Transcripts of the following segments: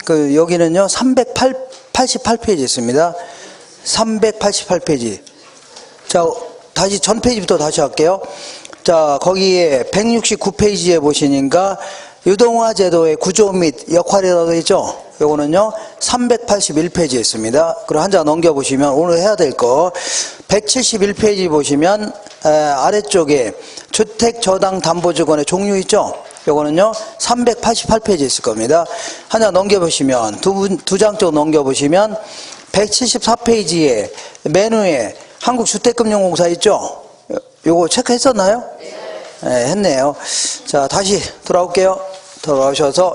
여기는요 388페이지 있습니다. 388페이지. 자, 다시 전 페이지부터 다시 할게요. 자, 거기에 169페이지에 보시니까 유동화 제도의 구조 및 역할이라고 되어 있죠. 요거는요 381페이지에 있습니다. 그리고 한 장 넘겨보시면 오늘 해야 될 거 171페이지 보시면 아래쪽에 주택저당담보증권의 종류 있죠. 요거는요 388페이지에 있을 겁니다. 한 장 넘겨보시면 두 장 쪽 넘겨보시면 174페이지에 메뉴에 한국주택금융공사 있죠. 요거 체크했었나요? 네, 했네요. 자, 다시 돌아올게요. 돌아오셔서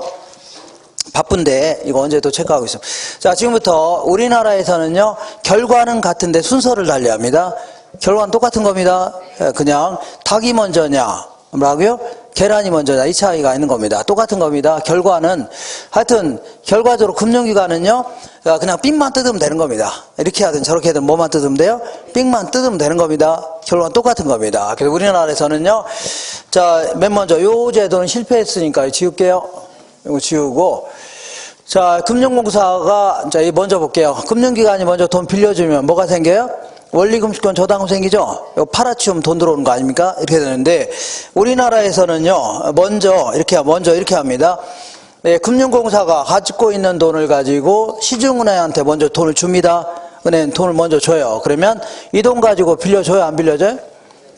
바쁜데 이거 언제 또 체크하고 있습니다. 자, 지금부터 우리나라에서는요 결과는 같은데 순서를 달리합니다. 결과는 똑같은 겁니다. 그냥 닭이 먼저냐 뭐라고요? 계란이 먼저냐 이 차이가 있는 겁니다. 똑같은 겁니다. 결과는 하여튼 결과적으로 금융기관은요 그냥 삑만 뜯으면 되는 겁니다. 이렇게 하든 저렇게 하든 뭐만 뜯으면 돼요? 삑만 뜯으면 되는 겁니다. 결과는 똑같은 겁니다. 그래서 우리나라에서는요 자, 맨 먼저 요 제도는 실패했으니까 지울게요. 이거 지우고 자, 금융공사가 자, 먼저 볼게요. 금융기관이 먼저 돈 빌려주면 뭐가 생겨요? 원리금융권 저당금 생기죠? 이거 팔아치우면 돈 들어오는 거 아닙니까? 이렇게 되는데, 우리나라에서는요, 먼저 이렇게 합니다. 네, 금융공사가 가지고 있는 돈을 가지고 시중은행한테 먼저 돈을 줍니다. 은행 돈을 먼저 줘요. 그러면 이 돈 가지고 빌려줘요? 안 빌려줘요?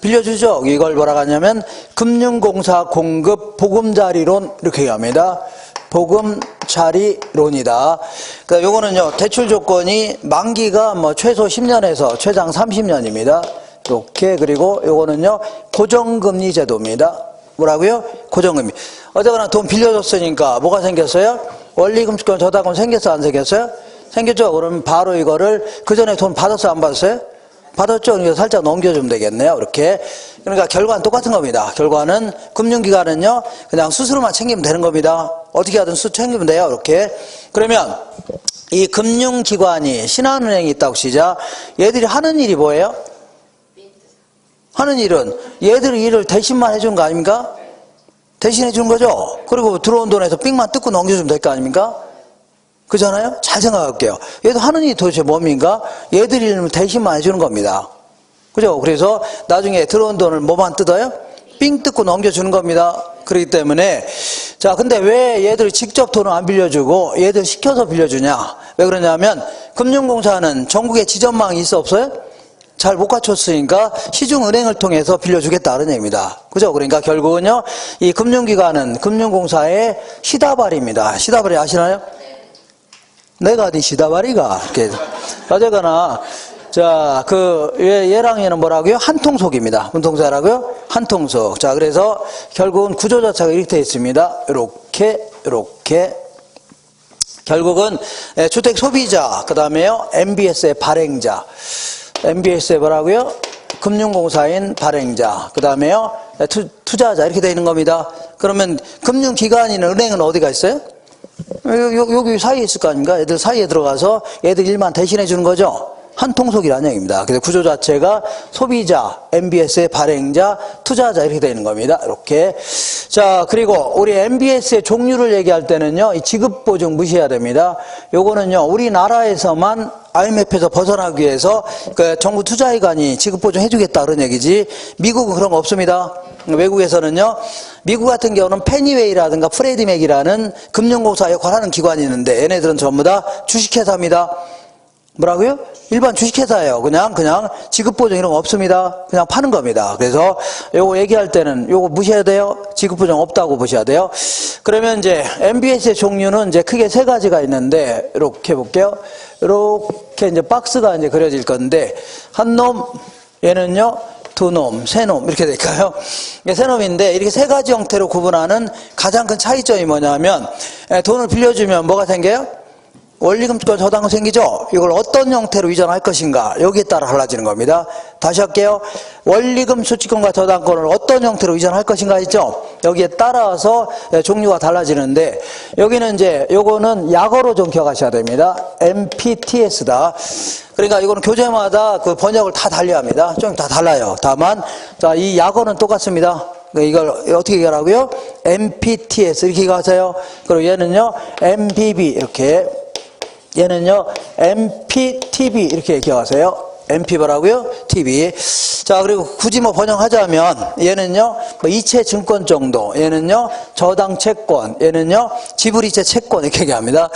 빌려주죠? 이걸 뭐라고 하냐면, 금융공사 공급 보금자리론 이렇게 얘기합니다. 보금자리론이다. 그러니까 요거는요, 대출 조건이 만기가 뭐 최소 10년에서 최장 30년입니다. 이렇게. 그리고 요거는요, 고정금리 제도입니다. 뭐라고요? 고정금리. 어쨌거나 돈 빌려줬으니까 뭐가 생겼어요? 원리금융권 저당금 생겼어? 안 생겼어요? 생겼죠? 그러면 바로 이거를 그 전에 돈 받았어요? 안 받았어요? 받았죠? 그러니까 살짝 넘겨주면 되겠네요. 이렇게. 그러니까 결과는 똑같은 겁니다. 결과는 금융기관은요, 그냥 수수료만 챙기면 되는 겁니다. 어떻게 하든 수수 챙기면 돼요. 이렇게. 그러면 이 금융기관이 신한은행이 있다고 치자. 얘들이 하는 일이 뭐예요? 하는 일은 얘들이 일을 대신만 해주는 거 아닙니까? 대신해 주는 거죠. 그리고 들어온 돈에서 삑만 뜯고 넘겨주면 될 거 아닙니까? 그잖아요? 잘 생각할게요. 얘도 하는 일이 도대체 뭡니까? 얘들 일을 대신만 해주는 겁니다. 그죠? 그래서 나중에 들어온 돈을 뭐만 뜯어요? 삥 뜯고 넘겨주는 겁니다. 그렇기 때문에 자, 근데 왜 얘들이 직접 돈을 안 빌려주고 얘들 시켜서 빌려주냐? 왜 그러냐면 금융공사는 전국에 지점망이 있어 없어요? 잘 못 갖췄으니까 시중은행을 통해서 빌려주겠다는 얘기입니다. 그죠? 그러니까 결국은요, 이 금융기관은 금융공사의 시다발입니다. 시다발이 아시나요? 내가 어디 시다발이가 이렇게 어쨌거나 자, 얘랑 얘는 뭐라고요? 한통속입니다. 무슨 통속이라고요? 한통속. 자, 그래서 결국은 구조 자체가 이렇게 되어 있습니다. 이렇게 결국은 주택 소비자, 그 다음에요 MBS의 발행자, MBS의 뭐라고요? 금융공사인 발행자, 그 다음에요 투자자 이렇게 되어 있는 겁니다. 그러면 금융기관이나 은행은 어디가 있어요? 여기 사이에 있을 거 아닙니까? 얘들 사이에 들어가서 얘들 일만 대신해 주는 거죠. 한통속이라는 얘기입니다. 그래서 구조 자체가 소비자, MBS의 발행자, 투자자 이렇게 되는 겁니다. 이렇게. 자, 그리고 우리 MBS의 종류를 얘기할 때는요, 이 지급보증 무시해야 됩니다. 요거는요, 우리나라에서만 IMF에서 벗어나기 위해서 그 정부 투자기관이 지급보증 해주겠다 그런 얘기지, 미국은 그런 거 없습니다. 외국에서는요, 미국 같은 경우는 페니웨이라든가 프레디맥이라는 금융공사 역할을 하는 기관이 있는데 얘네들은 전부 다 주식회사입니다. 뭐라고요? 일반 주식회사예요. 그냥 지급보증 이런 거 없습니다. 그냥 파는 겁니다. 그래서 요거 얘기할 때는 요거 무시해야 돼요. 지급보증 없다고 보셔야 돼요. 그러면 이제 MBS의 종류는 이제 크게 세 가지가 있는데 이렇게 볼게요. 이렇게 이제 박스가 이제 그려질 건데 한 놈, 얘는요 두 놈, 세 놈 이렇게 될까요? 세 놈인데 이렇게 세 가지 형태로 구분하는 가장 큰 차이점이 뭐냐면 돈을 빌려주면 뭐가 생겨요? 원리금권 저당금 생기죠? 이걸 어떤 형태로 이전할 것인가 여기에 따라 달라지는 겁니다. 다시 할게요. 원리금 수취권과 저당권을 어떤 형태로 이전할 것인가 있죠? 여기에 따라서 종류가 달라지는데 여기는 이제 요거는 약어로 좀 기억하셔야 됩니다. MPTS다. 그러니까 이거는 교재마다 그 번역을 다 달리합니다. 좀 다 달라요. 다만 자, 이 약어는 똑같습니다. 이걸 어떻게 얘기하라고요? MPTS 이렇게 가세요. 그리고 얘는요 MBB 이렇게, 얘는요 MPTB 이렇게 기억하세요. MP 뭐라고요? TV. 자, 그리고 굳이 뭐 번역하자면 얘는요 뭐 이체 증권 정도, 얘는요 저당 채권, 얘는요 지불이체 채권 이렇게 얘기합니다.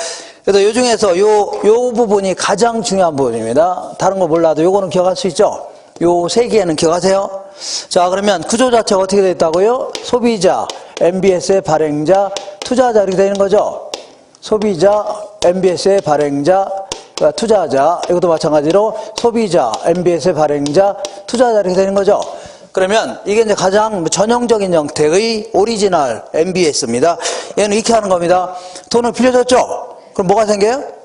그래서 요 중에서 요 부분이 가장 중요한 부분입니다. 다른 거 몰라도 요거는 기억할 수 있죠? 요 세 개는 기억하세요? 자, 그러면 구조 자체가 어떻게 되어 있다고요? 소비자, MBS의 발행자, 투자자 이렇게 되는 거죠? 소비자, MBS의 발행자, 투자자, 이것도 마찬가지로 소비자, MBS의 발행자, 투자자 이렇게 되는 거죠. 그러면 이게 이제 가장 전형적인 형태의 오리지널 MBS입니다. 얘는 이렇게 하는 겁니다. 돈을 빌려줬죠? 그럼 뭐가 생겨요?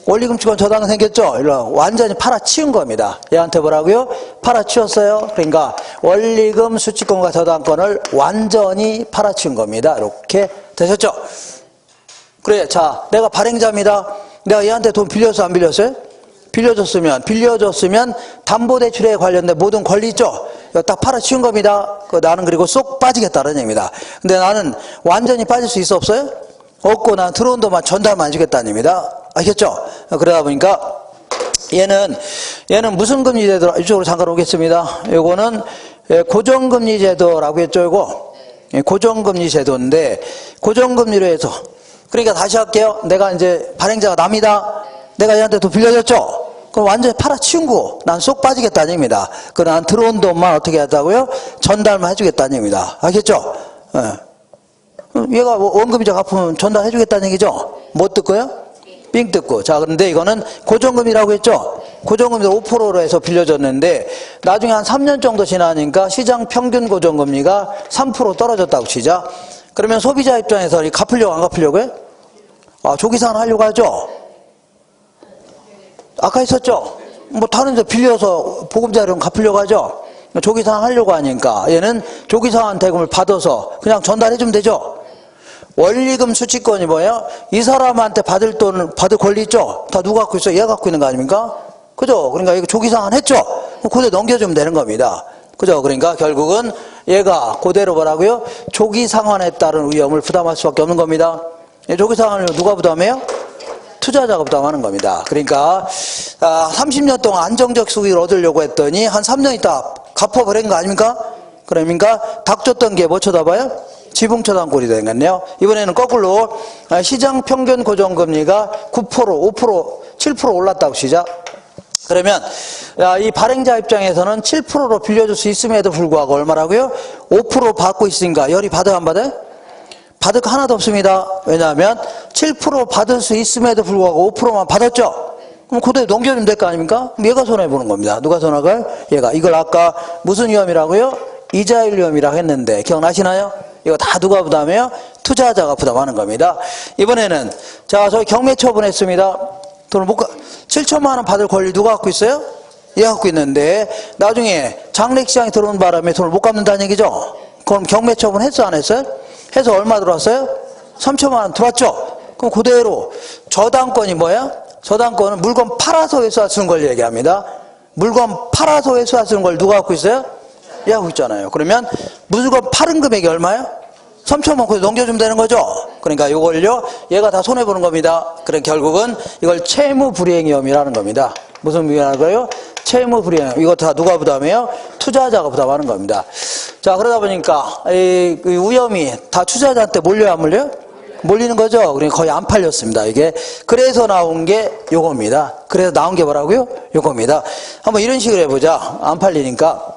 원리금치권 저당은 생겼죠? 완전히 팔아치운 겁니다. 얘한테 뭐라고요? 팔아치웠어요. 그러니까 원리금 수취권과 저당권을 완전히 팔아치운 겁니다. 이렇게 되셨죠? 그래, 자, 내가 발행자입니다. 내가 얘한테 돈 빌렸어, 안 빌렸어요? 빌려줬으면 담보대출에 관련된 모든 권리 있죠? 이거 딱 팔아치운 겁니다. 나는 그리고 쏙 빠지겠다는 얘기입니다. 근데 나는 완전히 빠질 수 있어, 없어요? 없고 난 들어온 돈만 전달만 해주겠다는 얘기입니다. 아시겠죠? 그러다 보니까 얘는 무슨 금리 제도, 이쪽으로 잠깐 오겠습니다. 요거는 고정금리 제도라고 했죠, 이거. 고정금리 제도인데, 고정금리로 해서. 그러니까 다시 할게요. 내가 이제 발행자가 납니다. 내가 얘한테 돈 빌려줬죠? 그럼 완전히 팔아치운 거. 난 쏙 빠지겠다는 얘기입니다. 그럼 난 들어온 돈만 어떻게 하자고요? 전달만 해주겠다는 얘기입니다. 알겠죠? 얘가 원금이자 갚으면 전달해주겠다는 얘기죠? 못 듣고요? 삥 듣고. 자, 그런데 이거는 고정금이라고 했죠? 고정금리를 5%로 해서 빌려줬는데 나중에 한 3년 정도 지나니까 시장 평균 고정금리가 3% 떨어졌다고 치자. 그러면 소비자 입장에서 갚으려고 안 갚으려고요? 조기상환 하려고 하죠? 아까 있었죠? 뭐 다른 데 빌려서 보금자리론 갚으려고 하죠? 조기상환 하려고 하니까 얘는 조기상환 대금을 받아서 그냥 전달해주면 되죠? 원리금 수취권이 뭐예요? 이 사람한테 받을 돈을 받을 권리 있죠? 다 누가 갖고 있어? 얘가 갖고 있는 거 아닙니까? 그죠? 그러니까 이거 조기상환 했죠? 그대로 넘겨주면 되는 겁니다. 그죠? 그러니까 결국은 얘가 그대로 뭐라고요? 조기상환에 따른 위험을 부담할 수밖에 없는 겁니다. 조기상환을 누가 부담해요? 투자자가 부담하는 겁니다. 그러니까 30년 동안 안정적 수익을 얻으려고 했더니 한 3년 있다 갚아버린 거 아닙니까? 그러니까 닭 줬던 게 뭐 쳐다봐요? 지붕처당꼴이 되겠네요. 이번에는 거꾸로 시장 평균 고정금리가 9%, 5%, 7% 올랐다고 시작. 그러면 이 발행자 입장에서는 7%로 빌려줄 수 있음에도 불구하고 얼마라고요? 5% 받고 있으니까 열이 받아요, 안 받아요? 받을 거 하나도 없습니다. 왜냐하면 7% 받을 수 있음에도 불구하고 5%만 받았죠? 그럼 그대로 넘겨주면 될 거 아닙니까? 그럼 얘가 손해보는 겁니다. 누가 손해를? 얘가. 이걸 아까 무슨 위험이라고요? 이자율 위험이라고 했는데 기억나시나요? 이거 다 누가 부담해요? 투자자가 부담하는 겁니다. 이번에는 자, 저희 경매 처분했습니다. 돈을 못 7천만 원 받을 권리 누가 갖고 있어요? 얘가 갖고 있는데 나중에 장래시장에 들어온 바람에 돈을 못 갚는다는 얘기죠? 그럼 경매 처분 했어, 안 했어요? 해서 얼마 들어왔어요? 3천만 원 들어왔죠? 그럼 그대로 저당권이 뭐야? 저당권은 물건 팔아서 회수하시는 걸 얘기합니다. 물건 팔아서 회수하시는 걸 누가 갖고 있어요? 얘가 갖고 있잖아요. 그러면 물건 파는 금액이 얼마야? 3천만 원 넘겨주면 되는 거죠? 그러니까 이걸요, 얘가 다 손해보는 겁니다. 그럼 결국은 이걸 채무불이행위험이라는 겁니다. 무슨 위험이라는 거예요? 채무불이행. 이거 다 누가 부담해요? 투자자가 부담하는 겁니다. 자, 그러다 보니까 이 위험이 다 투자자한테 몰려요, 안 몰려요? 몰리는 거죠. 그러니까 거의 안 팔렸습니다, 이게. 그래서 나온 게 요겁니다. 그래서 나온 게 뭐라고요? 요겁니다. 한번 이런 식으로 해보자. 안 팔리니까.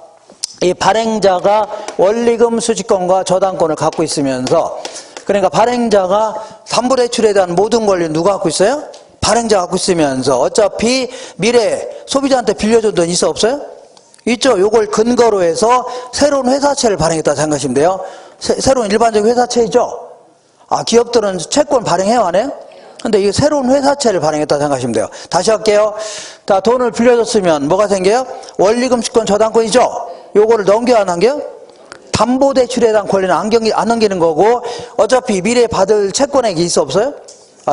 이 발행자가 원리금 수취권과 저당권을 갖고 있으면서, 그러니까 발행자가 담보대출에 대한 모든 권리는 누가 갖고 있어요? 발행자가 갖고 있으면서 어차피 미래 소비자한테 빌려준 돈 있어, 없어요? 있죠. 요걸 근거로 해서 새로운 회사채를 발행했다 생각하시면 돼요. 새로운 일반적인 회사채이죠. 기업들은 채권 발행해요, 안 해요? 근데 이게 새로운 회사채를 발행했다 생각하시면 돼요. 다시 할게요. 자, 돈을 빌려줬으면 뭐가 생겨요? 원리금 수취권 저당권이죠. 요거를 넘겨야 안 넘겨요? 담보대출에 대한 권리는 안 넘기는 거고, 어차피 미래에 받을 채권액이 있어, 없어요?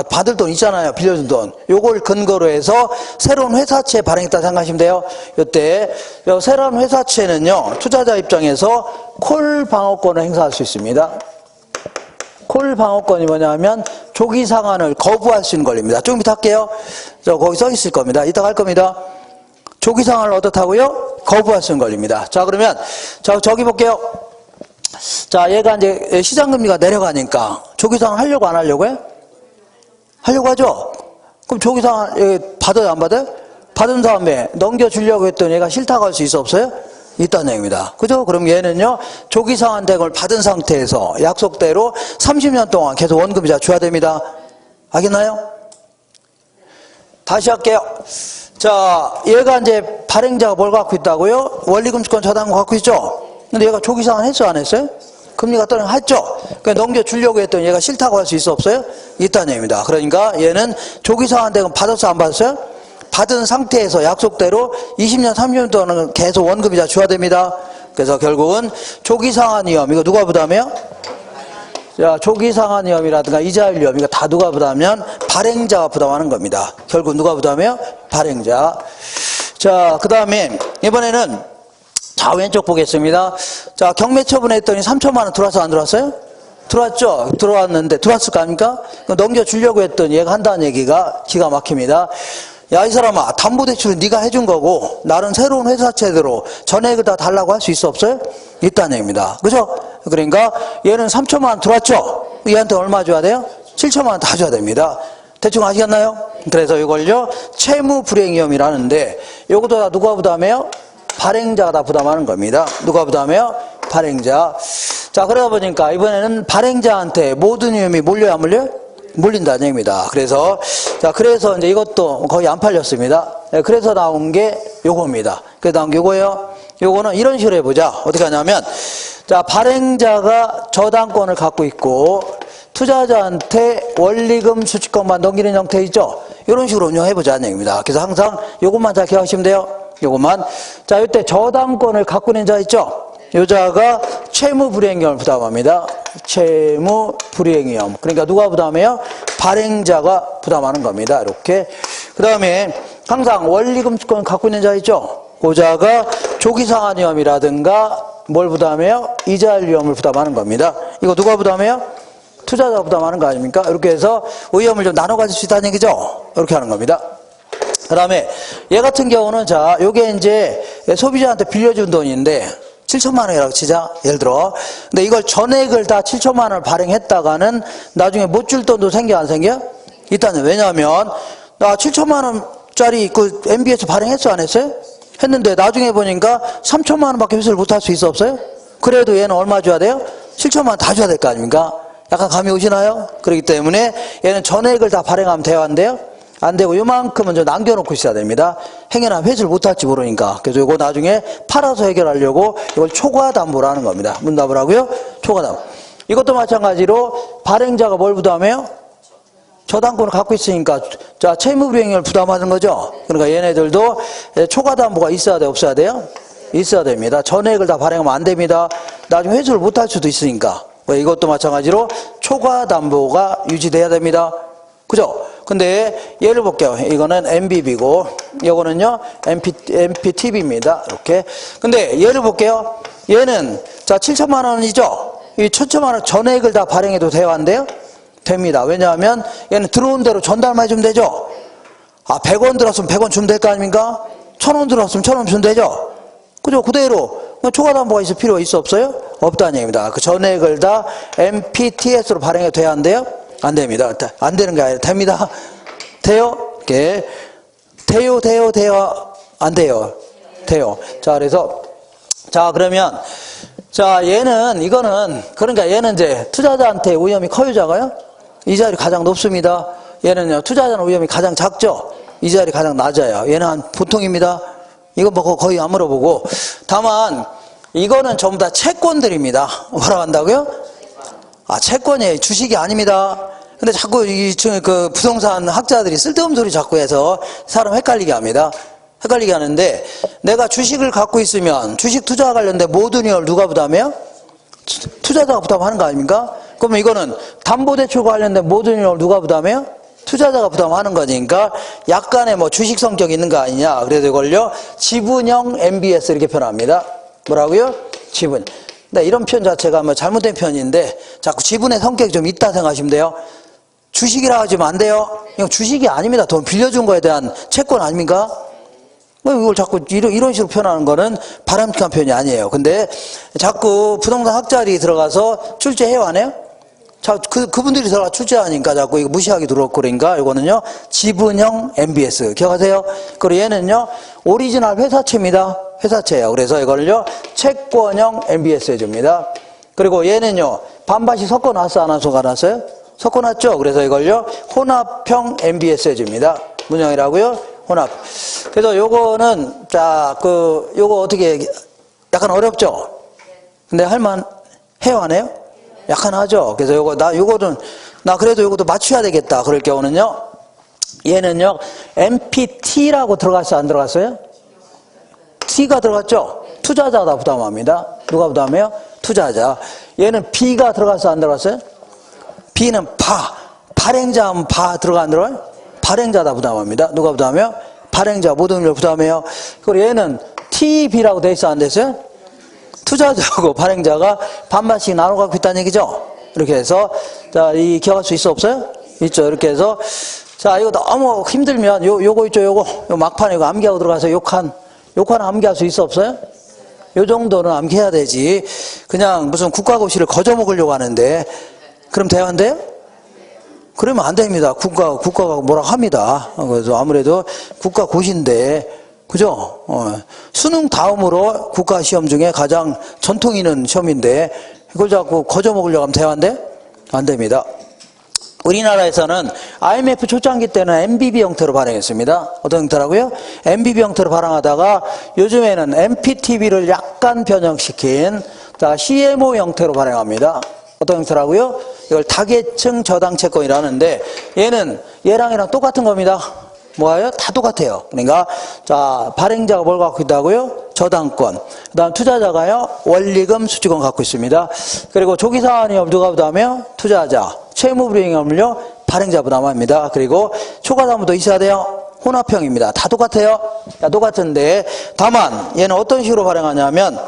받을 돈 있잖아요. 빌려준 돈. 요걸 근거로 해서 새로운 회사채 발행했다 생각하시면 돼요. 요때 새로운 회사채는요. 투자자 입장에서 콜 방어권을 행사할 수 있습니다. 콜 방어권이 뭐냐면 조기 상환을 거부할 수 있는 권리입니다. 조금 이따 할게요. 거기 써 있을 겁니다. 이따 할 겁니다. 조기 상환을 어떻다고요? 거부할 수 있는 권리입니다. 자, 그러면 저기 볼게요. 자, 얘가 이제 시장금리가 내려가니까 조기 상환 하려고 안 하려고요? 하려고 하죠? 그럼 조기 상환 받아요, 안 받아요? 받은 다음에 넘겨주려고 했더니 얘가 싫다고 할 수 있어, 없어요? 있다는 얘기입니다. 그죠? 그럼 얘는요, 조기 상환 대금을 받은 상태에서 약속대로 30년 동안 계속 원금이자 줘야 됩니다. 알겠나요? 다시 할게요. 자, 얘가 이제 발행자가 뭘 갖고 있다고요? 원리금수권 저당권 갖고 있죠? 근데 얘가 조기 상환 했어, 안 했어요? 금리가 떨어지면 했죠? 그러니까 넘겨주려고 했더니 얘가 싫다고 할 수 있어, 없어요? 있다는 얘기입니다. 그러니까 얘는 조기 상환 대금 받았어, 안 받았어요? 받은 상태에서 약속대로 20년, 30년 동안은 계속 원금이자 줘야 됩니다. 그래서 결국은 조기 상환 위험, 이거 누가 부담해요? 자, 조기 상환 위험이라든가 이자율 위험, 이거 다 누가 부담하면 발행자가 부담하는 겁니다. 결국 누가 부담해요? 발행자. 자, 그 다음에 이번에는 자, 왼쪽 보겠습니다. 자, 경매 처분했더니 3천만 원 들어와서 안 들어왔어요? 들어왔죠? 들어왔는데 들어왔을 거 아닙니까? 넘겨주려고 했더니 얘가 한다는 얘기가 기가 막힙니다. 야, 이 사람아, 담보대출은 네가 해준 거고 나는 새로운 회사채대로 전액을 다 달라고 할 수 있어, 없어요? 있다는 얘기입니다. 그죠? 그러니까 얘는 3천만 원 들어왔죠? 얘한테 얼마 줘야 돼요? 7천만 원 다 줘야 됩니다. 대충 아시겠나요? 그래서 이걸요, 채무불이행위험이라는데 요것도 다 누가 부담해요? 발행자가 다 부담하는 겁니다. 누가 부담해요? 발행자. 자, 그러다 보니까 이번에는 발행자한테 모든 위험이 몰려요, 안 몰려요? 몰린다는 얘기입니다. 그래서 이제 이것도 거의 안 팔렸습니다. 그래서 나온 게 요겁니다. 그래서 나온 게 요거예요. 요거는 이런 식으로 해보자. 어떻게 하냐면, 자, 발행자가 저당권을 갖고 있고, 투자자한테 원리금 수취권만 넘기는 형태 있죠? 이런 식으로 운영해보자는 얘기입니다. 그래서 항상 요것만 잘 기억하시면 돼요. 요것만. 자, 이때 저당권을 갖고 있는 자 있죠? 요 자가 채무불이행위험을 부담합니다. 채무불이행위험. 그러니까 누가 부담해요? 발행자가 부담하는 겁니다. 이렇게. 그 다음에 항상 원리금수권 갖고 있는 자 있죠? 그 자가 조기상환위험이라든가 뭘 부담해요? 이자율 위험을 부담하는 겁니다. 이거 누가 부담해요? 투자자가 부담하는 거 아닙니까? 이렇게 해서 위험을 좀 나눠 가질 수 있다는 얘기죠? 이렇게 하는 겁니다. 그 다음에 얘 같은 경우는 자, 요게 이제 소비자한테 빌려준 돈인데 7천만 원이라고 치자. 예를 들어. 근데 이걸 전액을 다 7천만 원을 발행했다가는 나중에 못 줄 돈도 생겨, 안 생겨? 일단은 왜냐하면 나 7천만 원짜리 그 MBS 발행했어, 안 했어요? 했는데 나중에 보니까 3천만 원밖에 회수를 못 할 수 있어, 없어요? 그래도 얘는 얼마 줘야 돼요? 7천만 원 다 줘야 될 거 아닙니까? 약간 감이 오시나요? 그렇기 때문에 얘는 전액을 다 발행하면 돼요, 안 돼요? 안 되고 요만큼은 좀 남겨놓고 있어야 됩니다. 행여나 회수를 못할지 모르니까. 그래서 이거 나중에 팔아서 해결하려고 이걸 초과담보라는 겁니다. 무슨 담보라고요? 초과담보. 이것도 마찬가지로 발행자가 뭘 부담해요? 저당권을 갖고 있으니까 자, 채무불이행위를 부담하는 거죠. 그러니까 얘네들도 초과담보가 있어야 돼, 없어야 돼요? 있어야 됩니다. 전액을 다 발행하면 안 됩니다. 나중에 회수를 못할 수도 있으니까. 이것도 마찬가지로 초과담보가 유지돼야 됩니다. 그죠? 근데 얘를 볼게요. 이거는 MBB고 이거는요 MPTB입니다. 이렇게. 근데 얘를 볼게요. 얘는 자 7천만 원이죠. 이 1천만 원 전액을 다 발행해도 돼요, 안 돼요? 됩니다. 왜냐하면 얘는 들어온 대로 전달만 해주면 되죠. 아, 100원 들었으면 100원 주면 될 거 아닙니까? 1,000원 들었으면 1,000원 주면 되죠. 그죠? 그대로 초과담보가 있을 필요가 있어, 없어요? 없다는 얘기입니다. 그 전액을 다 MPTS로 발행해도 돼야 안 돼요? 안 됩니다. 안 되는 게 아니라 됩니다. 돼요? 이렇게. 돼요? 안 돼요? 돼요. 자, 그래서, 자, 그러면, 자, 이거는, 그러니까 얘는 이제 투자자한테 위험이 커요, 작아요? 이자율이 가장 높습니다. 얘는요, 투자자는 위험이 가장 작죠? 이자율이 가장 낮아요. 얘는 한 보통입니다. 이건 뭐 거의 안 물어보고. 다만, 이거는 전부 다 채권들입니다. 뭐라고 한다고요? 아, 채권이 주식이 아닙니다. 근데 자꾸 그 부동산 학자들이 쓸데없는 소리 자꾸 해서 사람 헷갈리게 합니다. 헷갈리게 하는데 내가 주식을 갖고 있으면 주식 투자와 관련된 모든 위험을 누가 부담해요? 투자자가 부담하는 거 아닙니까? 그러면 이거는 담보대출과 관련된 모든 위험을 누가 부담해요? 투자자가 부담하는 거니까 약간의 뭐 주식 성격이 있는 거 아니냐. 그래서 이걸요 지분형 MBS 이렇게 표현합니다. 뭐라고요? 지분. 근데 이런 표현 자체가 뭐 잘못된 표현인데 자꾸 지분의 성격이 좀 있다 생각하시면 돼요. 주식이라 하시면 안 돼요. 이거 주식이 아닙니다. 돈 빌려준 거에 대한 채권 아닙니까? 이걸 자꾸 이런 식으로 표현하는 거는 바람직한 표현이 아니에요. 근데 자꾸 부동산 학자리 들어가서 출제해요, 안 해요? 자, 그분들이 들어가 출제하니까 자꾸 이거 무시하기 그렇고 그러니까 이거는요, 지분형 MBS. 기억하세요? 그리고 얘는요, 오리지널 회사채입니다. 회사채예요. 그래서 이걸요, 채권형 MBS 해줍니다. 그리고 얘는요, 반반씩 섞어놨어, 안 섞어놨어요? 섞어놨죠? 그래서 이걸요, 혼합형 MBS 해줍니다. 문형이라고요? 혼합. 그래서 요거는, 자, 요거 어떻게, 약간 어렵죠? 근데 할만 해요, 안 해요? 약간 하죠? 그래서 요거는, 그래도 요것도 맞춰야 되겠다. 그럴 경우는요, 얘는요, MPT라고 들어갔어요? 안 들어갔어요? T가 들어갔죠? 투자자가 부담합니다. 누가 부담해요? 투자자. 얘는 B가 들어갔어요? 안 들어갔어요? B는 발행자 하면 들어가 안 들어가요? 발행자다 부담합니다. 누가 부담해요? 발행자 모든 걸 부담해요. 그리고 얘는 TB라고 돼 있어 안 됐어요? 투자자하고 발행자가 반반씩 나눠 갖고 있다는 얘기죠. 이렇게 해서 자, 이 기억할 수 있어 없어요? 있죠. 이렇게 해서 자, 이거 너무 힘들면 요거 있죠. 요거 막판에 이거 암기하고 들어가서 욕한 암기할 수 있어 없어요? 요 정도는 암기해야 되지. 그냥 무슨 국가고시를 거저 먹으려고 하는데 그럼 돼야 안 돼요? 그러면 안 됩니다. 국가가 뭐라 합니다. 그래서 아무래도 국가고시인데, 그죠? 수능 다음으로 국가시험 중에 가장 전통 있는 시험인데, 이걸 자꾸 거저 먹으려고 하면 돼야 안 돼? 안 됩니다. 우리나라에서는 IMF 초창기 때는 MBB 형태로 발행했습니다. 어떤 형태라고요? MBB 형태로 발행하다가 요즘에는 MPTB를 약간 변형시킨 CMO 형태로 발행합니다. 어떤 형태라고요? 이걸 다계층 저당 채권이라는데 얘는 얘랑이랑 똑같은 겁니다. 뭐예요? 다 똑같아요. 그러니까 자, 발행자가 뭘 갖고 있다고요? 저당권. 그다음 투자자가요, 원리금, 수익권 갖고 있습니다. 그리고 조기상환위험 누가 부담해요? 투자자. 채무불이행위험을요, 발행자 부담합니다. 그리고 초과사무도 있어야 돼요. 혼합형입니다. 다 똑같아요. 다 똑같은데 다만 얘는 어떤 식으로 발행하냐면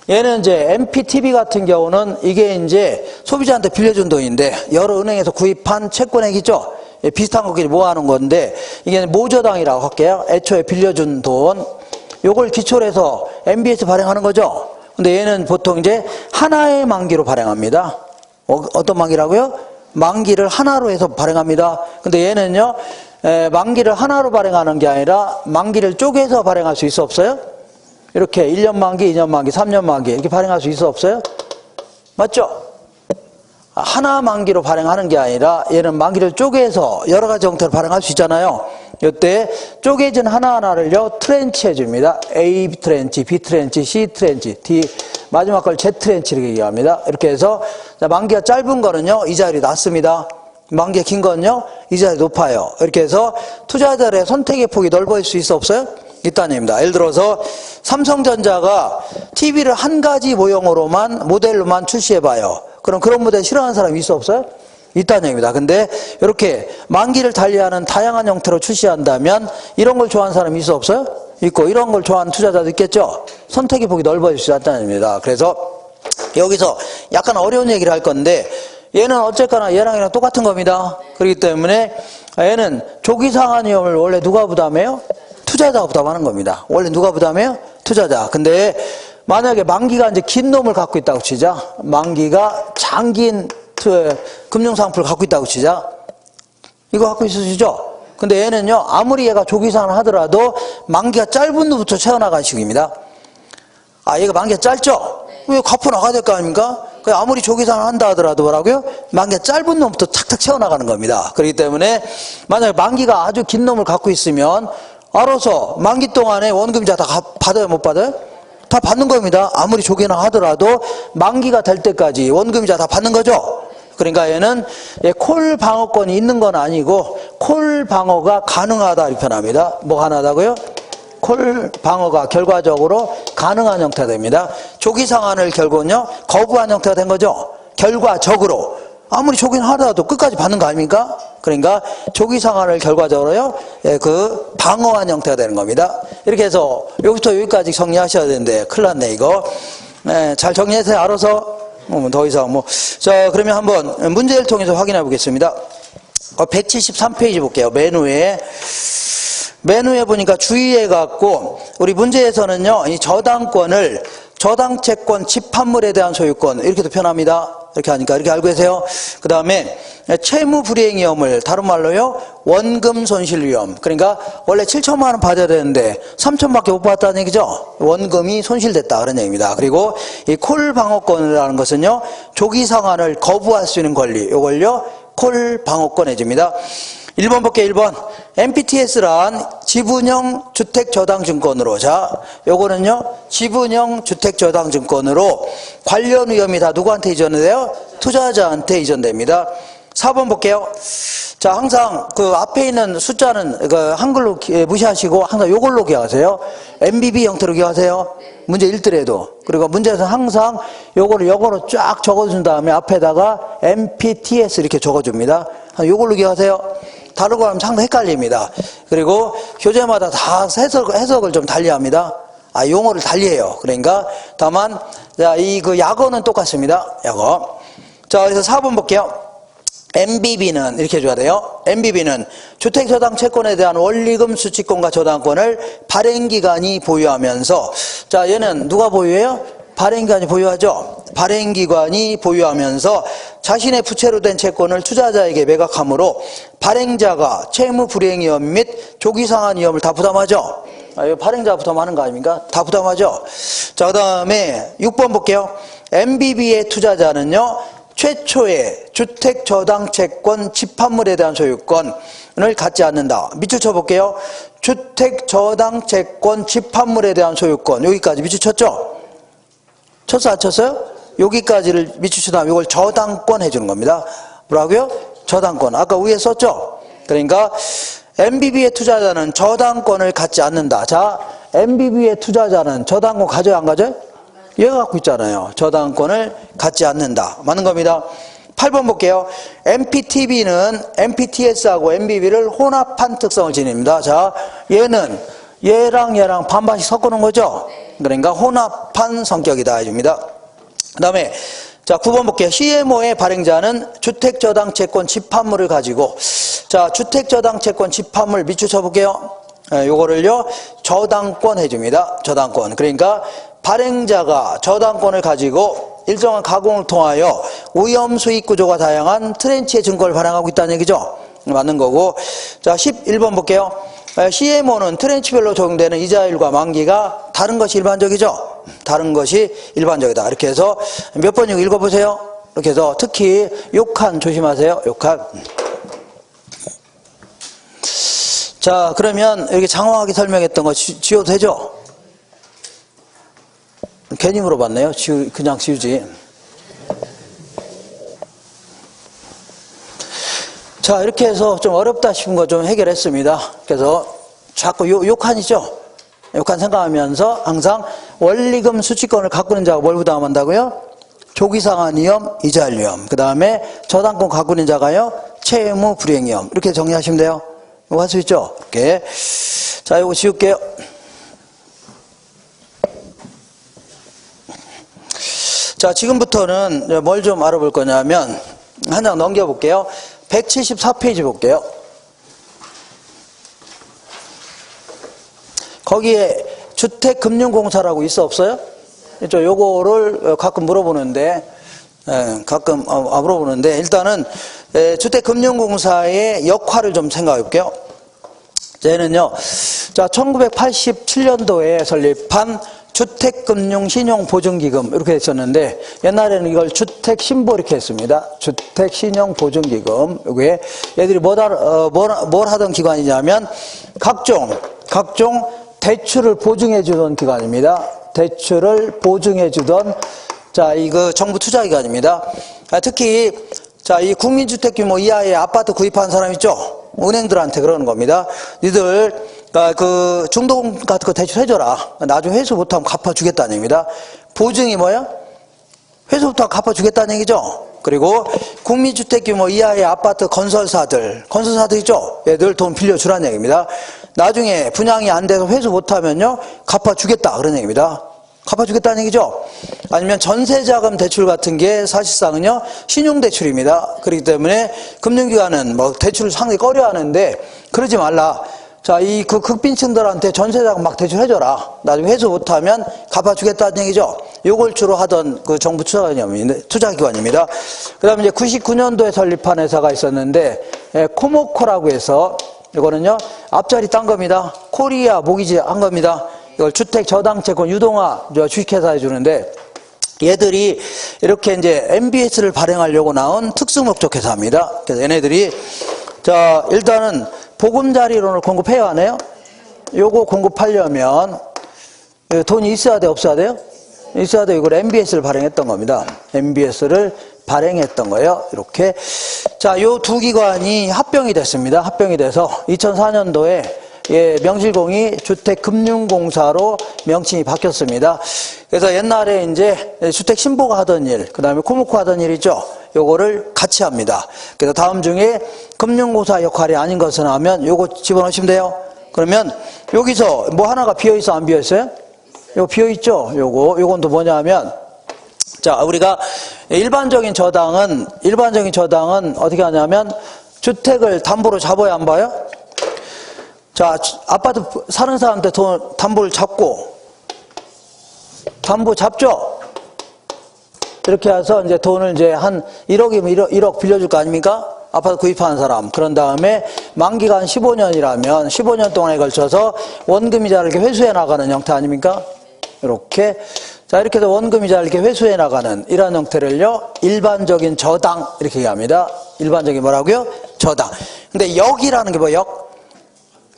얘는 이제 MPTB 같은 경우는 이게 이제 소비자한테 빌려준 돈인데 여러 은행에서 구입한 채권액이죠. 비슷한 것끼리 모아놓은 건데 이게 모저당이라고 할게요. 애초에 빌려준 돈. 요걸 기초로 해서 MBS 발행하는 거죠. 근데 얘는 보통 이제 하나의 만기로 발행합니다. 어떤 만기라고요? 만기를 하나로 해서 발행합니다. 근데 얘는요, 만기를 하나로 발행하는 게 아니라 만기를 쪼개서 발행할 수 있어 없어요? 이렇게 1년 만기, 2년 만기, 3년 만기 이렇게 발행할 수 있어 없어요? 맞죠? 하나 만기로 발행하는 게 아니라 얘는 만기를 쪼개서 여러 가지 형태로 발행할 수 있잖아요. 이때 쪼개진 하나하나를요 트렌치 해줍니다. A 트렌치, B 트렌치, C 트렌치, D 마지막 걸 Z 트렌치를 얘기합니다. 이렇게 해서 만기가 짧은 거는요 이자율이 낮습니다. 만기가 긴 거는요 이자율이 높아요. 이렇게 해서 투자자들의 선택의 폭이 넓어질 수 있어 없어요? 있다는 얘기입니다. 예를 들어서 삼성전자가 TV를 한 가지 모델로만 출시해봐요. 그럼 그런 모델 싫어하는 사람이 있어 없어요? 있다는 얘기입니다. 근데 이렇게 만기를 달리하는 다양한 형태로 출시한다면 이런 걸 좋아하는 사람이 있어 없어요? 있고 이런 걸 좋아하는 투자자도 있겠죠? 선택의 폭이 넓어질 수 있다는 얘기입니다. 그래서 여기서 약간 어려운 얘기를 할 건데 얘는 어쨌거나 얘랑 똑같은 겁니다. 그렇기 때문에 얘는 조기상환위험을 원래 누가 부담해요? 투자자가 부담하는 겁니다. 원래 누가 부담해요? 투자자. 근데 만약에 만기가 이제 긴 놈을 갖고 있다고 치자. 만기가 장기인 금융상품을 갖고 있다고 치자. 이거 갖고 있으시죠? 근데 얘는요, 아무리 얘가 조기상환을 하더라도 만기가 짧은 놈부터 채워나가는 식입니다. 얘가 만기가 짧죠? 왜 갚아 나가야 될 거 아닙니까? 아무리 조기상환을 한다 하더라도 뭐라고요? 만기가 짧은 놈부터 탁탁 채워나가는 겁니다. 그렇기 때문에 만약에 만기가 아주 긴 놈을 갖고 있으면 알아서 만기 동안에 원금이자 다 받아요, 못 받아요? 다 받는 겁니다. 아무리 조기나 하더라도 만기가 될 때까지 원금이자 다 받는 거죠. 그러니까 얘는 콜 방어권이 있는 건 아니고 콜 방어가 가능하다 이렇게 표현합니다. 뭐 가능하다고요? 콜 방어가 결과적으로 가능한 형태가 됩니다. 조기 상환을 결국은요 거부한 형태가 된 거죠. 결과적으로 아무리 조기나 하더라도 끝까지 받는 거 아닙니까? 그러니까 조기 상환을 결과적으로요, 그 방어한 형태가 되는 겁니다. 이렇게 해서 여기부터 여기까지 정리하셔야 되는데 큰일 났네 이거. 잘 정리해서 알아서 더 이상 뭐. 자, 그러면 한번 문제를 통해서 확인해 보겠습니다. 173페이지 볼게요. 메뉴에 보니까 주의해 갖고 우리 문제에서는요, 이 저당권을 저당채권 집합물에 대한 소유권 이렇게도 표현합니다. 이렇게 하니까 이렇게 알고 계세요. 그 다음에 채무 불이행 위험을 다른 말로요, 원금 손실 위험. 그러니까 원래 7천만 원 받아야 되는데 3천밖에 못 받았다는 얘기죠. 원금이 손실됐다 그런 얘기입니다. 그리고 이 콜 방어권이라는 것은요, 조기 상환을 거부할 수 있는 권리, 이걸요 콜 방어권 해줍니다. 1번 볼게요. 1번. MPTS란 지분형 주택저당증권으로, 자, 요거는요, 지분형 주택저당증권으로 관련 위험이 다 누구한테 이전돼요? 투자자한테 이전됩니다. 4번 볼게요. 자, 항상 그 앞에 있는 숫자는 그 한글로 무시하시고 항상 요걸로 기억하세요. MBB 형태로 기억하세요. 문제 읽더라도. 그리고 문제에서 항상 요거를 영어로 쫙 적어준 다음에 앞에다가 MPTS 이렇게 적어줍니다. 요걸로 기억하세요. 다른 거 하면 상당히 헷갈립니다. 그리고 교재마다 다 해석을 좀 달리합니다. 용어를 달리해요. 그러니까 다만 자, 이 그 약어는 똑같습니다. 약어. 자, 그래서 4번 볼게요. MBB는 이렇게 해줘야 돼요. MBB는 주택저당 채권에 대한 원리금 수취권과 저당권을 발행기관이 보유하면서, 자, 얘는 누가 보유해요? 발행기관이 보유하죠. 발행기관이 보유하면서 자신의 부채로 된 채권을 투자자에게 매각하므로 발행자가 채무 불이행 위험 및 조기 상환 위험을 다 부담하죠. 이거 발행자가 부담하는 거 아닙니까? 다 부담하죠. 자, 그 다음에 6번 볼게요. MBB의 투자자는요, 최초의 주택저당채권 집합물에 대한 소유권을 갖지 않는다. 밑줄 쳐볼게요. 주택저당채권 집합물에 대한 소유권, 여기까지 밑줄 쳤죠? 쳤어 안 쳤어요? 여기까지를 밑줄 친 다음에 이걸 저당권 해주는 겁니다. 뭐라고요? 저당권. 아까 위에 썼죠? 그러니까 MBB의 투자자는 저당권을 갖지 않는다. 자, MBB의 투자자는 저당권 가져요 안 가져요? 얘가 갖고 있잖아요. 저당권을 갖지 않는다. 맞는 겁니다. 8번 볼게요. MPTB는 MPTS하고 MBB를 혼합한 특성을 지닙니다. 자, 얘는 얘랑 반반씩 섞어놓은 거죠? 그러니까 혼합한 성격이다 해줍니다. 그 다음에 자, 9번 볼게요. CMO의 발행자는 주택저당채권 집합물을 가지고, 자, 주택저당채권 집합물 밑줄 쳐볼게요. 요거를요, 저당권 해줍니다. 저당권. 그러니까 발행자가 저당권을 가지고 일정한 가공을 통하여 오염 수익 구조가 다양한 트렌치의 증권을 발행하고 있다는 얘기죠. 맞는 거고. 자, 11번 볼게요. CMO는 트렌치별로 적용되는 이자율과 만기가 다른 것이 일반적이죠. 다른 것이 일반적이다. 이렇게 해서 몇 번 읽어보세요. 이렇게 해서 특히 욕한 조심하세요. 욕한. 자, 그러면 이렇게 장황하게 설명했던 거 지워도 되죠? 괜히 물어봤네요. 그냥 지우지. 자, 이렇게 해서 좀 어렵다 싶은 거 좀 해결했습니다. 그래서 자꾸 욕한이죠? 욕한 생각하면서 항상 원리금 수취권을 갖고 있는 자가 뭘 부담한다고요? 조기상환 위험, 이자율 위험. 그 다음에 저당권 갖고 있는 자가요? 채무 불이행 위험. 이렇게 정리하시면 돼요. 이거 할 수 있죠? 이렇게. 자, 이거 지울게요. 자, 지금부터는 뭘 좀 알아볼 거냐면 한 장 넘겨볼게요. 174페이지 볼게요. 거기에 주택금융공사라고 있어 없어요? 요거를 가끔 물어보는데, 물어보는데 일단은 주택금융공사의 역할을 좀 생각해 볼게요. 얘는요, 자, 1987년도에 설립한 주택금융신용보증기금 이렇게 했었는데 옛날에는 이걸 주택신보 이렇게 했습니다. 주택신용보증기금. 이게 얘들이 뭘 하던 기관이냐면 각종 대출을 보증해 주던 기관입니다. 대출을 보증해 주던, 자, 이거 정부 투자기관입니다. 특히 자, 이 국민주택 규모 이하의 아파트 구입한 사람 있죠? 은행들한테 그러는 겁니다. 니들 그 중도금 같은 거 대출 해줘라. 나중에 회수 못하면 갚아주겠다는 얘기입니다. 보증이 뭐야? 회수 못하면 갚아주겠다는 얘기죠. 그리고 국민주택 규모 이하의 아파트 건설사들 있죠? 얘들 돈 빌려주라는 얘기입니다. 나중에 분양이 안 돼서 회수 못하면요, 갚아주겠다 그런 얘기입니다. 갚아주겠다는 얘기죠. 아니면 전세자금 대출 같은 게 사실상은요, 신용대출입니다. 그렇기 때문에 금융기관은 뭐 대출을 상당히 꺼려하는데 그러지 말라. 자, 그 극빈층들한테 전세자금 막 대출해줘라. 나중에 회수 못하면 갚아주겠다는 얘기죠. 요걸 주로 하던 그 정부 투자기관입니다. 그 다음에 이제 99년도에 설립한 회사가 있었는데, 코모코라고 해서, 이거는요, 앞자리 딴 겁니다. 코리아 모기지 한 겁니다. 이걸 주택 저당채권 유동화 주식회사에 주는데, 얘들이 이렇게 이제 MBS를 발행하려고 나온 특수목적 회사입니다. 그래서 얘네들이, 자, 일단은 보금자리론을 공급해야 하네요. 요거 공급하려면 돈이 있어야 돼, 없어야 돼요? 있어야 돼. 이걸 MBS를 발행했던 겁니다. MBS를 발행했던 거예요. 이렇게. 자, 요 두 기관이 합병이 됐습니다. 합병이 돼서 2004년도에 명실공히 주택금융공사로 명칭이 바뀌었습니다. 그래서 옛날에 이제 주택신보가 하던 일, 그 다음에 코모코 하던 일 있죠? 요거를 같이 합니다. 그래서 다음 중에 금융공사 역할이 아닌 것은 하면 요거 집어넣으시면 돼요. 그러면 여기서 뭐 하나가 비어있어, 안 비어있어요? 요거 비어있죠? 요건 또 뭐냐 하면, 자, 우리가 일반적인 저당은 어떻게 하냐면 주택을 담보로 잡아야 안 봐요? 자, 아파트 사는 사람한테 담보를 잡고, 담보 잡죠? 이렇게 해서 이제 돈을 이제 한 1억이면 1억 빌려줄 거 아닙니까? 아파트 구입하는 사람. 그런 다음에 만기가 한 15년이라면 15년 동안에 걸쳐서 원금이자를 이렇게 회수해 나가는 형태 아닙니까? 이렇게. 자, 이렇게 해서 원금이자를 이렇게 회수해 나가는 이런 형태를요, 일반적인 저당, 이렇게 얘기합니다. 일반적인 뭐라고요? 저당. 근데 역이라는 게 뭐예요?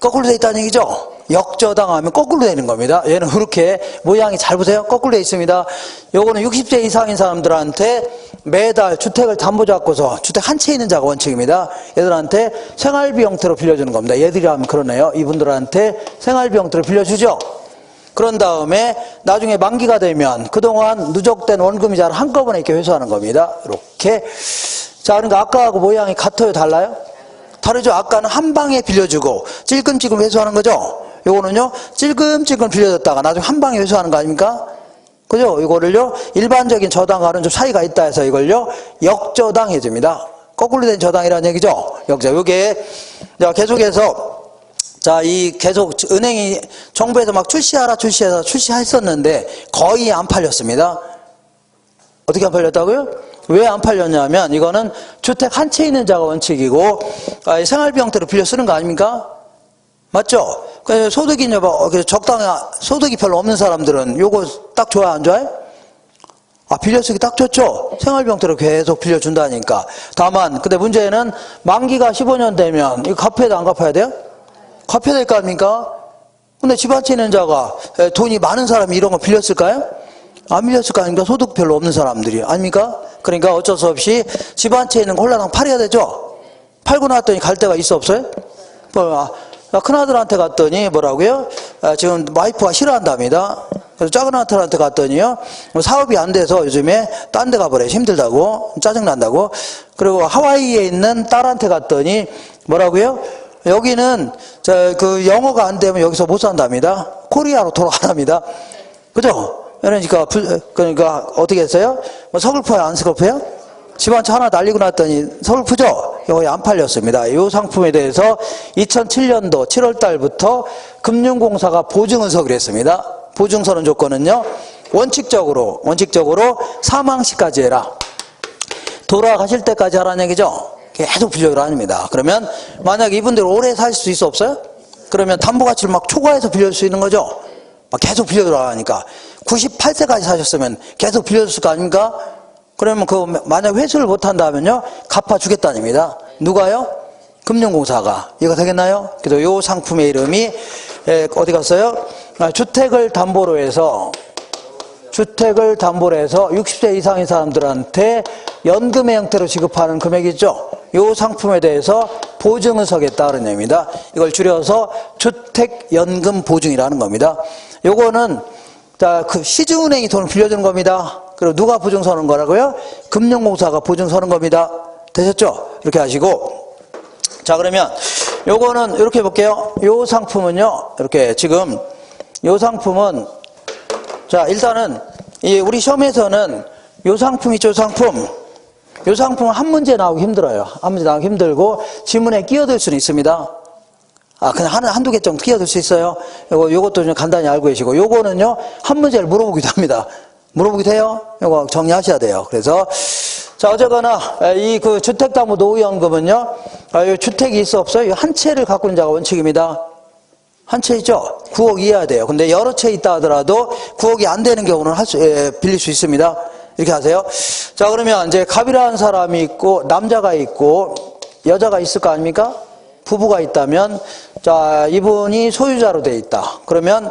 거꾸로 돼 있다는 얘기죠? 역저당하면 거꾸로 되는 겁니다. 얘는 그렇게 모양이 잘 보세요. 거꾸로 돼 있습니다. 요거는 60세 이상인 사람들한테 매달 주택을 담보 잡고서 주택 한 채 있는 자가 원칙입니다. 얘들한테 생활비 형태로 빌려주는 겁니다. 얘들이 하면 그러네요. 이분들한테 생활비 형태로 빌려주죠. 그런 다음에 나중에 만기가 되면 그동안 누적된 원금이자를 한꺼번에 이렇게 회수하는 겁니다. 이렇게. 자, 그러니까 아까하고 모양이 같아요? 달라요? 다르죠? 아까는 한 방에 빌려주고 찔끔찔끔 회수하는 거죠? 요거는요, 찔끔찔끔 빌려줬다가 나중에 한 방에 회수하는 거 아닙니까? 그죠? 이거를요, 일반적인 저당과는 좀 차이가 있다 해서 이걸요, 역저당 해줍니다. 거꾸로 된 저당이라는 얘기죠? 역저. 요게, 자, 계속해서, 자, 계속 은행이 정부에서 막 출시해서 출시했었는데 거의 안 팔렸습니다. 어떻게 안 팔렸다고요? 왜 안 팔렸냐면 이거는 주택 한 채 있는 자가 원칙이고 생활비 형태로 빌려 쓰는 거 아닙니까? 맞죠? 소득이 적당히 소득이 별로 없는 사람들은 요거 딱 좋아요, 안 좋아요? 빌려 쓰기 딱 좋죠? 생활비 형태로 계속 빌려준다니까. 다만 근데 문제는 만기가 15년 되면 이거 갚아야 돼, 안 갚아야 돼요? 갚아야 될 거 아닙니까? 근데 집 한 채 있는 자가 돈이 많은 사람이 이런 거 빌렸을까요? 안 빌렸을 거 아닙니까? 소득 별로 없는 사람들이 아닙니까? 그러니까 어쩔 수 없이 집 한 채 있는 거 홀라당 팔아야 되죠? 팔고 나왔더니 갈 데가 있어, 없어요? 큰아들한테 갔더니 뭐라고요? 지금 와이프가 싫어한답니다. 그래서 작은아들한테 갔더니요, 사업이 안 돼서 요즘에 딴 데 가버려요. 힘들다고, 짜증난다고. 그리고 하와이에 있는 딸한테 갔더니 뭐라고요? 여기는 그 영어가 안 되면 여기서 못 산답니다. 코리아로 돌아가랍니다. 그죠? 그러니까 어떻게 했어요? 뭐 서글퍼요, 안 서글퍼요? 집 한 채 하나 날리고 났더니 서글프죠? 이거 안 팔렸습니다. 이 상품에 대해서 2007년도 7월 달부터 금융공사가 보증은석을 했습니다. 보증서는 조건은요, 원칙적으로 사망 시까지 해라. 돌아가실 때까지 하라는 얘기죠. 계속 빌려주라 아닙니다. 그러면 만약 이분들 오래 살 수 있어, 없어요? 그러면 담보가치를 막 초과해서 빌려줄 수 있는 거죠. 막 계속 빌려주라 하니까 98세까지 사셨으면 계속 빌려줬을 거 아닙니까? 그러면 만약 회수를 못한다면요, 갚아주겠다는 겁니다. 누가요? 금융공사가. 이거 되겠나요? 그래서 요 상품의 이름이 어디 갔어요? 주택을 담보로 해서 60세 이상인 사람들한테 연금의 형태로 지급하는 금액이죠. 이 상품에 대해서 보증을 서겠다는 얘기입니다. 이걸 줄여서 주택연금보증이라는 겁니다. 요거는 그 시중은행이 돈을 빌려주는 겁니다. 그리고 누가 보증 서는 거라고요? 금융공사가 보증 서는 겁니다. 되셨죠? 이렇게 하시고. 자, 그러면 요거는 이렇게 볼게요. 요 상품은요, 이렇게 지금 요 상품은, 자, 일단은 우리 시험에서는 요 상품 있죠, 요 상품은 한 문제 나오기 힘들어요. 한 문제 나오기 힘들고 지문에 끼어들 수는 있습니다. 그냥 한두 개 정도 끼어들 수 있어요. 요것도 좀 간단히 알고 계시고, 요거는요, 한 문제를 물어보기도 합니다. 물어보기도 해요. 요거 정리하셔야 돼요. 그래서, 자, 어쨌거나, 이 주택담보노후연금은요, 요 주택이 있어 없어요? 한 채를 갖고 있는 자가 원칙입니다. 한 채 있죠? 9억 이해야 돼요. 근데 여러 채 있다 하더라도 9억이 안 되는 경우는 빌릴 수 있습니다. 이렇게 하세요. 자, 그러면 이제 갑이라는 사람이 있고, 남자가 있고, 여자가 있을 거 아닙니까? 부부가 있다면, 자, 이분이 소유자로 돼 있다. 그러면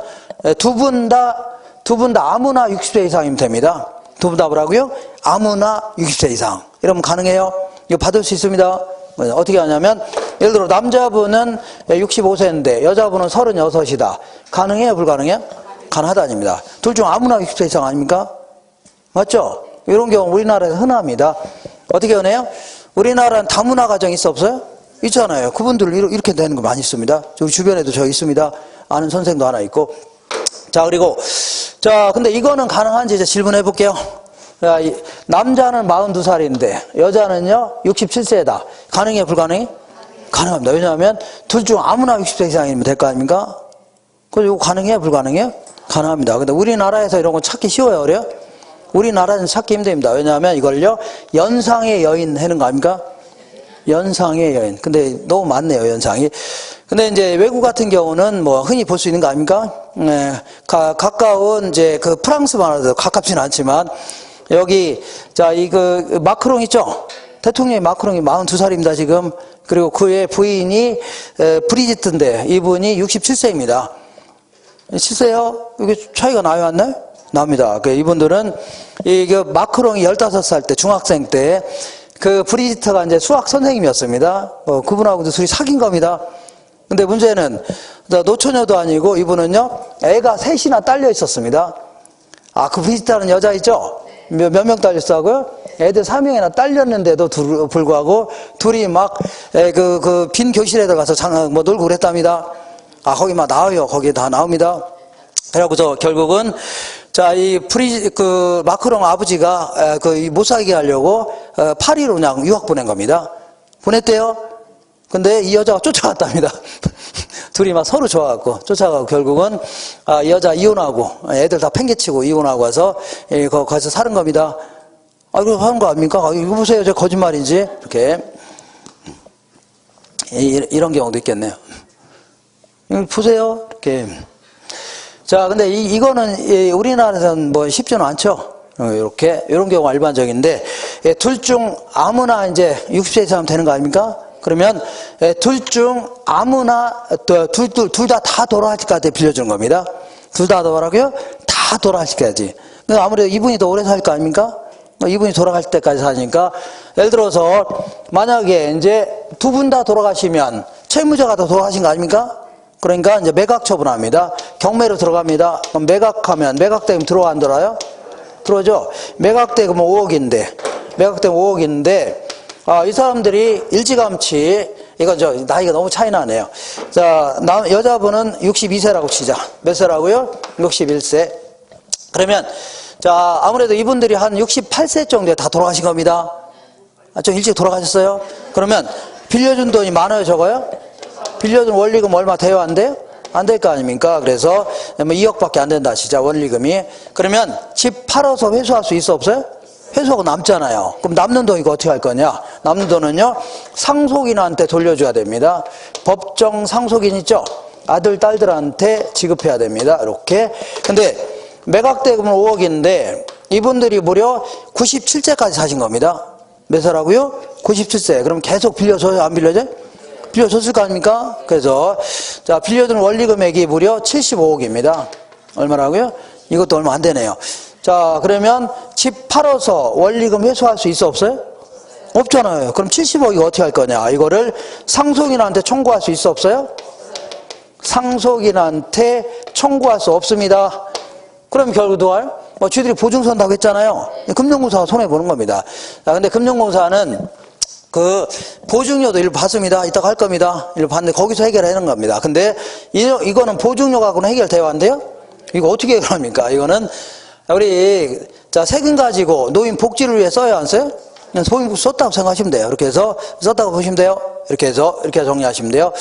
두 분 다 아무나 60세 이상이면 됩니다. 두 분 다 뭐라고요? 아무나 60세 이상. 이러면 가능해요? 이거 받을 수 있습니다. 어떻게 하냐면, 예를 들어 남자분은 65세인데 여자분은 36이다. 가능해요? 불가능해요? 가능하다입니다. 둘 중 아무나 60세 이상 아닙니까? 맞죠? 이런 경우 우리나라에서 흔합니다. 어떻게 흔해요? 우리나라는 다문화 가정 있어 없어요? 있잖아요. 그분들 이렇게 되는 거 많이 있습니다. 우리 주변에도 저 있습니다. 아는 선생도 하나 있고. 자, 그리고, 자, 근데 이거는 가능한지 이제 질문해 볼게요. 자, 남자는 42살인데, 여자는요, 67세다. 가능해, 불가능해? 가능합니다. 왜냐하면, 둘 중 아무나 60세 이상이면 될 거 아닙니까? 그래서 이거 가능해, 불가능해? 가능합니다. 근데 우리나라에서 이런 거 찾기 쉬워요, 어려요? 우리나라는 찾기 힘듭니다. 왜냐하면 이걸요, 연상의 여인 하는 거 아닙니까? 연상의 여인. 근데 너무 많네요, 연상이. 근데 이제 외국 같은 경우는 뭐 흔히 볼 수 있는 거 아닙니까? 네, 가까운 이제 그 프랑스만 하더라도 가깝지는 않지만, 여기, 자, 마크롱 있죠? 대통령이 마크롱이 42살입니다, 지금. 그리고 그의 부인이 브리지트인데, 이분이 67세입니다. 실세요? 이게 차이가 나요, 안 나요? 납니다. 이분들은, 마크롱이 15살 때, 중학생 때, 브리지트가 이제 수학 선생님이었습니다. 그분하고도 둘이 사귄 겁니다. 근데 문제는, 노처녀도 아니고, 이분은요, 애가 셋이나 딸려 있었습니다. 브리지트라는 여자 있죠? 몇 명 딸렸다고요? 애들 3명이나 딸렸는데도 불구하고, 둘이 막, 빈 교실에 들어가서 놀고 그랬답니다. 거기 막 나와요. 거기에 다 나옵니다. 그래갖고서 결국은, 자, 마크롱 아버지가, 못 살게 하려고, 파리로 그냥 유학 보낸 겁니다. 보냈대요. 근데 이 여자가 쫓아갔답니다. 둘이 막 서로 좋아갖고, 쫓아가고 결국은, 이 여자 이혼하고, 애들 다 팽개치고 이혼하고 와서, 거기서 사는 겁니다. 이거 하는 거 아닙니까? 이거 보세요. 저 거짓말인지. 이렇게. 이런 경우도 있겠네요. 이거 보세요. 이렇게. 자, 근데 이거는 우리나라에서는 뭐 쉽지는 않죠. 이렇게 이런 경우가 일반적인데, 둘 중 아무나 이제 60세 이상 되는 거 아닙니까? 그러면 둘 중 아무나 둘 다 돌아갈 때까지 빌려주는 겁니다. 둘 다 뭐라고요? 다 돌아갈 때까지. 근데 아무래도 이분이 더 오래 살 거 아닙니까? 이분이 돌아갈 때까지 사니까, 예를 들어서 만약에 이제 두 분 다 돌아가시면 채무자가 더 돌아가신 거 아닙니까? 그러니까 이제 매각 처분합니다. 경매로 들어갑니다. 그럼 매각되면 들어와 안 들어와요? 들어오죠? 매각되면 5억인데, 이 사람들이 일찌감치, 이건 나이가 너무 차이 나네요. 자, 여자분은 62세라고 치자. 몇 세라고요? 61세. 그러면, 자, 아무래도 이분들이 한 68세 정도에 다 돌아가신 겁니다. 좀 일찍 돌아가셨어요? 그러면 빌려준 돈이 많아요, 적어요? 빌려준 원리금 얼마 돼요? 안 돼요? 안 될 거 아닙니까? 그래서 2억밖에 안 된다, 진짜 원리금이. 그러면 집 팔아서 회수할 수 있어 없어요? 회수하고 남잖아요. 그럼 남는 돈 이거 어떻게 할 거냐? 남는 돈은요, 상속인한테 돌려줘야 됩니다. 법정 상속인 있죠? 아들, 딸들한테 지급해야 됩니다. 이렇게. 근데 매각대금은 5억인데 이분들이 무려 97세까지 사신 겁니다. 몇 살하고요? 97세. 그럼 계속 빌려줘요? 안 빌려줘요? 빌려줬을 거 아닙니까? 그래서, 자, 빌려준 원리 금액이 무려 75억입니다. 얼마라고요? 이것도 얼마 안 되네요. 자, 그러면 집 팔아서 원리금 회수할 수 있어 없어요? 없잖아요. 그럼 70억이 어떻게 할 거냐? 이거를 상속인한테 청구할 수 있어 없어요? 상속인한테 청구할 수 없습니다. 그럼 결국 뭐 쥐들이 보증 선다고 했잖아요. 금융공사가 손해보는 겁니다. 자, 근데 금융공사는 그 보증료도 일부 받습니다. 이따가 할 겁니다. 일부 받는데 거기서 해결하는 겁니다. 근데 이거는 보증료하고는 해결돼야 한대요? 이거 어떻게 해결합니까? 이거는 우리 자 세금 가지고 노인 복지를 위해 써야 안 써요? 그냥 소임 썼다고 생각하시면 돼요. 이렇게 해서 썼다고 보시면 돼요. 이렇게 해서 이렇게 정리하시면 돼요.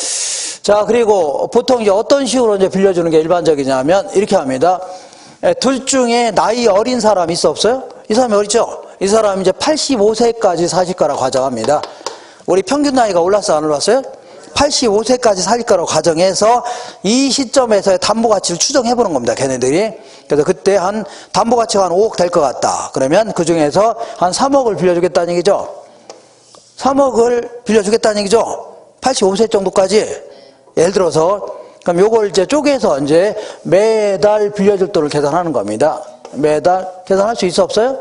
자 그리고 보통 이제 어떤 식으로 이제 빌려주는 게 일반적이냐면 이렇게 합니다. 둘 중에 나이 어린 사람 있어 없어요? 이 사람이 어리죠? 이 사람이 이제 85세까지 사실 거라고 가정합니다. 우리 평균 나이가 올랐어 안 올랐어요? 85세까지 살 거라고 가정해서 이 시점에서의 담보가치를 추정해보는 겁니다. 걔네들이. 그래서 그때 한 담보가치가 한 5억 될 것 같다. 그러면 그 중에서 한 3억을 빌려주겠다는 얘기죠. 3억을 빌려주겠다는 얘기죠. 85세 정도까지. 예를 들어서 그럼 요걸 이제 쪼개서 이제 매달 빌려줄 돈을 계산하는 겁니다. 매달 계산할 수 있어 없어요?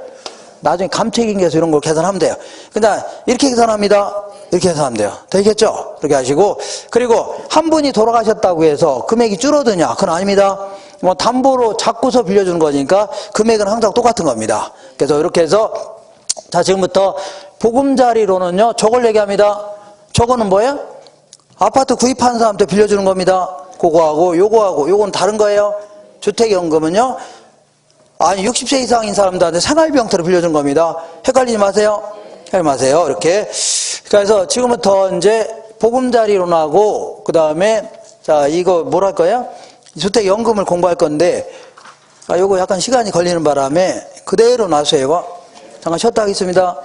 나중에 감책인계에서 이런 걸 계산하면 돼요. 그냥 이렇게 계산합니다. 이렇게 계산하면 돼요. 되겠죠? 그렇게 하시고 그리고 한 분이 돌아가셨다고 해서 금액이 줄어드냐? 그건 아닙니다. 뭐 담보로 잡고서 빌려주는 거니까 금액은 항상 똑같은 겁니다. 그래서 이렇게 해서 자 지금부터 보금자리로는요 저걸 얘기합니다. 저거는 뭐예요? 아파트 구입한 사람한테 빌려주는 겁니다. 그거하고 요거하고 요건 다른 거예요. 주택연금은요 아니 60세 이상인 사람들한테 생활비 형태로 빌려준 겁니다. 헷갈리지 마세요. 헷갈리지 마세요. 이렇게. 그래서 지금부터 이제 보금자리론하고 그 다음에 자 이거 뭘 할 거예요? 주택연금을 공부할 건데 요거 약간 시간이 걸리는 바람에 그대로 놔주세요. 잠깐 쉬었다 하겠습니다.